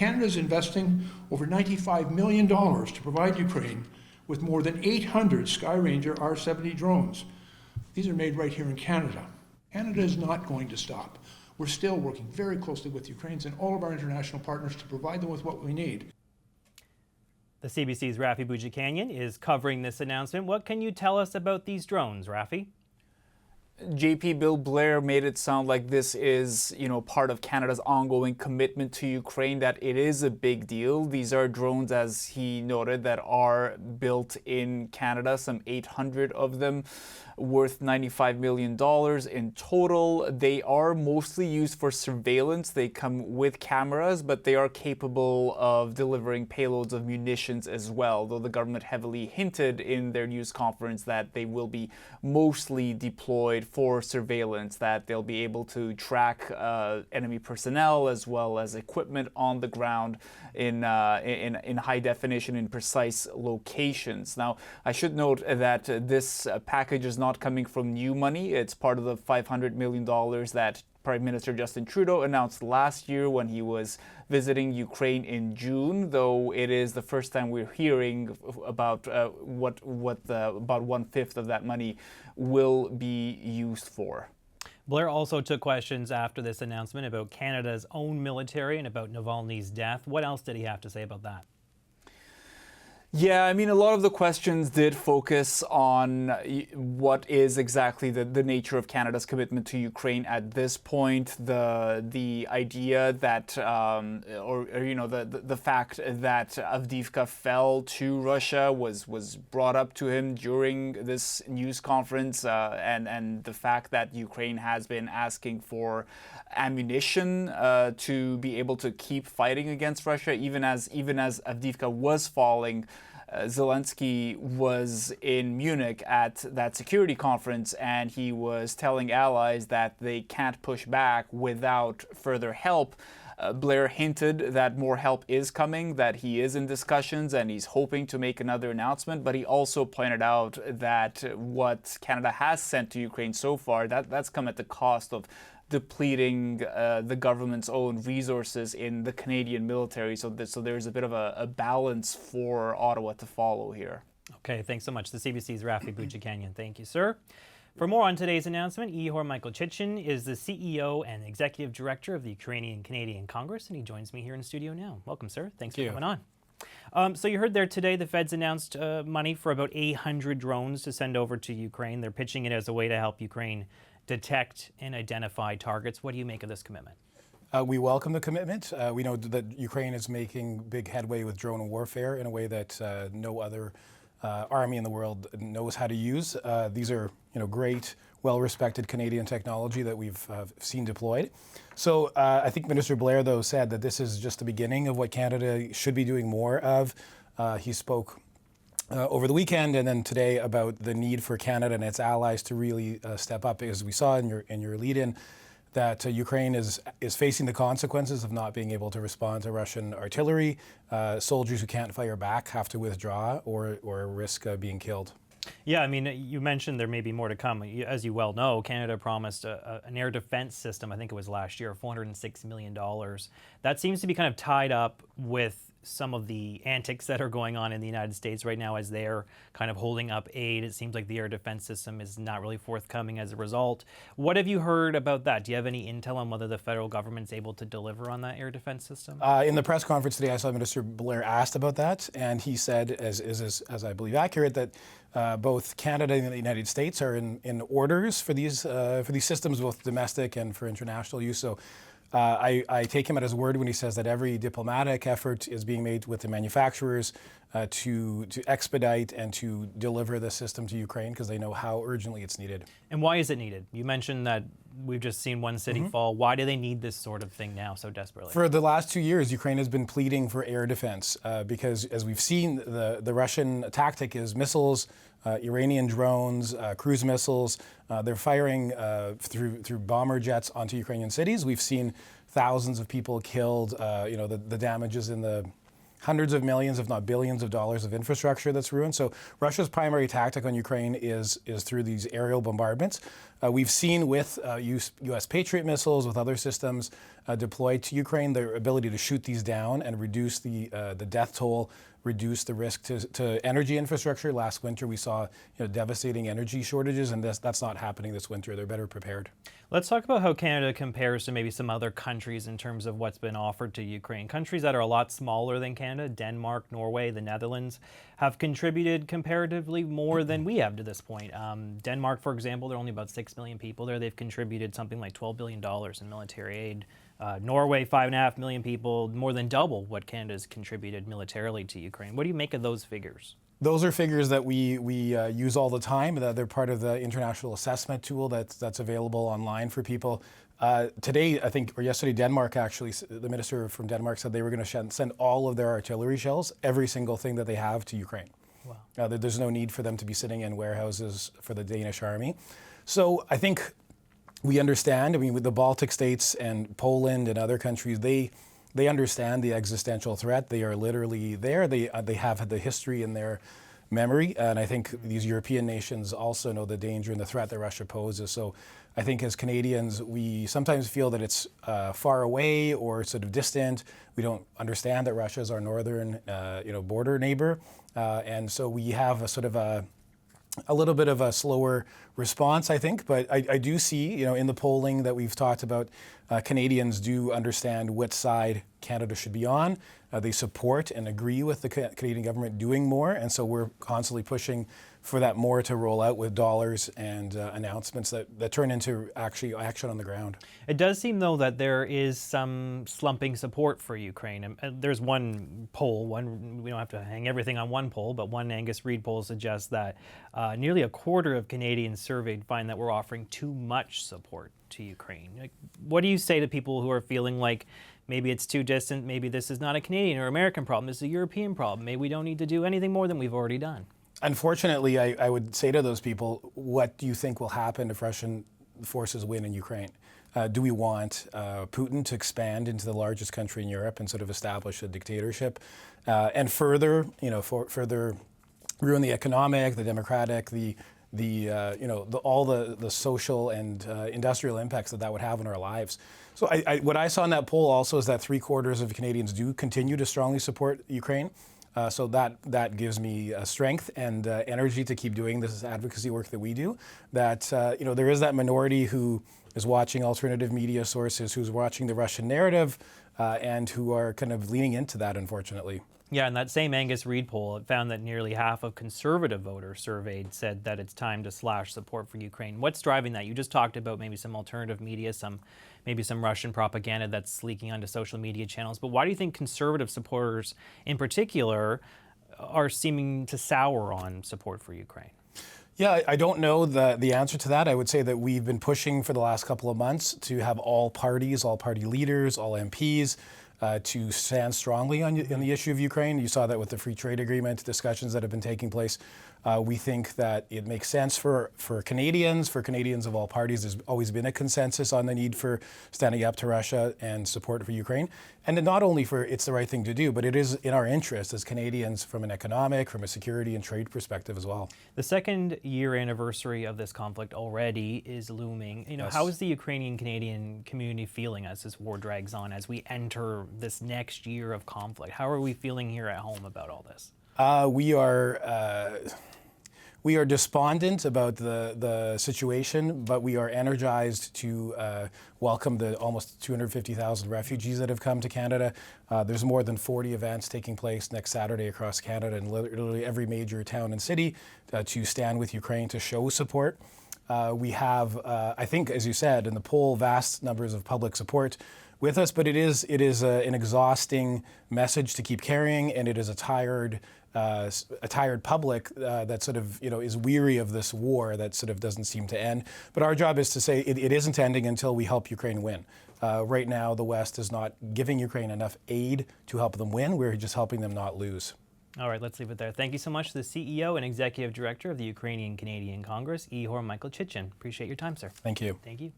Canada is investing over $95 million to provide Ukraine with more than 800 Skyranger R-70 drones. These are made right here in Canada. Canada is not going to stop. We're still working very closely with Ukrainians and all of our international partners to provide them with what we need. The CBC's Rafi Boudjikanian is covering this announcement. What can you tell us about these drones, Rafi? JP, Bill Blair made it sound like this is, part of Canada's ongoing commitment to Ukraine, that it is a big deal. These are drones, as he noted, that are built in Canada, some 800 of them, worth $95 million in total. They are mostly used for surveillance. They come with cameras, but they are capable of delivering payloads of munitions as well, though the government heavily hinted in their news conference that they will be mostly deployed for surveillance, that they'll be able to track enemy personnel as well as equipment on the ground in high definition in precise locations. Now, I should note that this package is not coming from new money. It's part of the $500 million that Prime Minister Justin Trudeau announced last year when he was visiting Ukraine in June, though it is the first time we're hearing about what about 1/5 of that money will be used for. Blair also took questions after this announcement about Canada's own military and about Navalny's death. What else did he have to say about that? Yeah, a lot of the questions did focus on what is exactly the nature of Canada's commitment to Ukraine at this point. The idea that, the fact that Avdiivka fell to Russia was brought up to him during this news conference, and the fact that Ukraine has been asking for ammunition to be able to keep fighting against Russia, even as Avdiivka was falling. Zelensky was in Munich at that security conference, and he was telling allies that they can't push back without further help. Blair hinted that more help is coming, that he is in discussions, and he's hoping to make another announcement. But he also pointed out that what Canada has sent to Ukraine so far, that's come at the cost of depleting the government's own resources in the Canadian military. So there's a bit of a balance for Ottawa to follow here. Okay, thanks so much. The CBC's Rafi Boudjikanian. Thank you, sir. For more on today's announcement, Ihor Michaelchichin is the CEO and Executive Director of the Ukrainian-Canadian Congress, and he joins me here in studio now. Welcome, sir. Thanks for coming on. So you heard there today the Feds announced money for about 800 drones to send over to Ukraine. They're pitching it as a way to help Ukraine detect and identify targets. What do you make of this commitment? We welcome the commitment. We know that Ukraine is making big headway with drone warfare in a way that no other army in the world knows how to use. These are great, well-respected Canadian technology that we've seen deployed. So I think Minister Blair, though, said that this is just the beginning of what Canada should be doing more of. He spoke over the weekend and then today about the need for Canada and its allies to really step up, as we saw in your lead-in, that Ukraine is facing the consequences of not being able to respond to Russian artillery. Soldiers who can't fire back have to withdraw or risk being killed. Yeah, you mentioned there may be more to come. As you well know, Canada promised an air defense system, I think it was last year, $406 million. That seems to be kind of tied up with some of the antics that are going on in the United States right now as they're kind of holding up aid. It seems like the air defense system is not really forthcoming as a result. What have you heard about that? Do you have any intel on whether the federal government's able to deliver on that air defense system? In the press conference today, I saw Minister Blair asked about that, and he said, as I believe accurate, that both Canada and the United States are in orders for these systems, both domestic and for international use. So I take him at his word when he says that every diplomatic effort is being made with the manufacturers to expedite and to deliver the system to Ukraine because they know how urgently it's needed. And why is it needed? You mentioned that we've just seen one city fall. Why do they need this sort of thing now so desperately? For the last 2 years, Ukraine has been pleading for air defense because, as we've seen, the Russian tactic is missiles, Iranian drones, cruise missiles. They're firing through bomber jets onto Ukrainian cities. We've seen thousands of people killed. The damages in the hundreds of millions, if not billions of dollars of infrastructure that's ruined. So Russia's primary tactic on Ukraine is through these aerial bombardments. We've seen with U.S. Patriot missiles, with other systems, deployed to Ukraine, their ability to shoot these down and reduce the death toll, reduce the risk to energy infrastructure. Last winter we saw devastating energy shortages, and that's not happening this winter. They're better prepared. Let's talk about how Canada compares to maybe some other countries in terms of what's been offered to Ukraine. Countries that are a lot smaller than Canada, Denmark, Norway, the Netherlands, have contributed comparatively more than we have to this point. Denmark, for example, there are only about 6 million people there. They've contributed something like $12 billion in military aid. Norway, 5.5 million people, more than double what Canada's contributed militarily to Ukraine. What do you make of those figures? Those are figures that we use all the time. They're part of the international assessment tool that's available online for people. Today, I think, or yesterday, Denmark actually, the minister from Denmark said they were going to send all of their artillery shells, every single thing that they have, to Ukraine. Wow. There's no need for them to be sitting in warehouses for the Danish army. So I think we understand. I mean, with the Baltic states and Poland and other countries, they understand the existential threat. They are literally there. They have had the history in their memory, and I think these European nations also know the danger and the threat that Russia poses. So I think as Canadians, we sometimes feel that it's far away or sort of distant. We don't understand that Russia is our northern border neighbor, and so we have a sort of a little bit of a slower response, I think, but I do see, in the polling that we've talked about, Canadians do understand what side Canada should be on. They support and agree with the Canadian government doing more, and so we're constantly pushing for that more to roll out with dollars and announcements that turn into actually action on the ground. It does seem, though, that there is some slumping support for Ukraine. And there's one poll, we don't have to hang everything on one poll, but one Angus Reid poll suggests that nearly a quarter of Canadians surveyed find that we're offering too much support to Ukraine. What do you say to people who are feeling like maybe it's too distant, maybe this is not a Canadian or American problem, this is a European problem, maybe we don't need to do anything more than we've already done? Unfortunately, I would say to those people, what do you think will happen if Russian forces win in Ukraine? Do we want Putin to expand into the largest country in Europe and sort of establish a dictatorship, and further ruin the economic, the democratic, all the social and industrial impacts that would have on our lives? So what I saw in that poll also is that 3/4 of Canadians do continue to strongly support Ukraine. So that gives me strength and energy to keep doing this advocacy work that we do. That there is that minority who is watching alternative media sources, who's watching the Russian narrative, and who are kind of leaning into that, unfortunately. Yeah, and that same Angus Reid poll, it found that nearly half of conservative voters surveyed said that it's time to slash support for Ukraine. What's driving that? You just talked about maybe some alternative media, maybe some Russian propaganda that's leaking onto social media channels. But why do you think conservative supporters in particular are seeming to sour on support for Ukraine? Yeah, I don't know the answer to that. I would say that we've been pushing for the last couple of months to have all parties, all party leaders, all MPs, to stand strongly on the issue of Ukraine. You saw that with the free trade agreement discussions that have been taking place. We think that it makes sense for Canadians of all parties. There's always been a consensus on the need for standing up to Russia and support for Ukraine. And not only for it's the right thing to do, but it is in our interest as Canadians from an economic, from a security and trade perspective as well. The second year anniversary of this conflict already is looming. Yes. How is the Ukrainian-Canadian community feeling as this war drags on, as we enter this next year of conflict? How are we feeling here at home about all this? We are despondent about the situation, but we are energized to welcome the almost 250,000 refugees that have come to Canada. There's more than 40 events taking place next Saturday across Canada in literally every major town and city to stand with Ukraine, to show support. We have, I think, as you said, in the poll, vast numbers of public support with us, but it is an exhausting message to keep carrying, and it is a tired public that sort of is weary of this war that sort of doesn't seem to end. But our job is to say it isn't ending until we help Ukraine win. Right now, the West is not giving Ukraine enough aid to help them win. We're just helping them not lose. All right, let's leave it there. Thank you so much to the CEO and Executive Director of the Ukrainian-Canadian Congress, Ihor Michael Chichin. Appreciate your time, sir. Thank you. Thank you.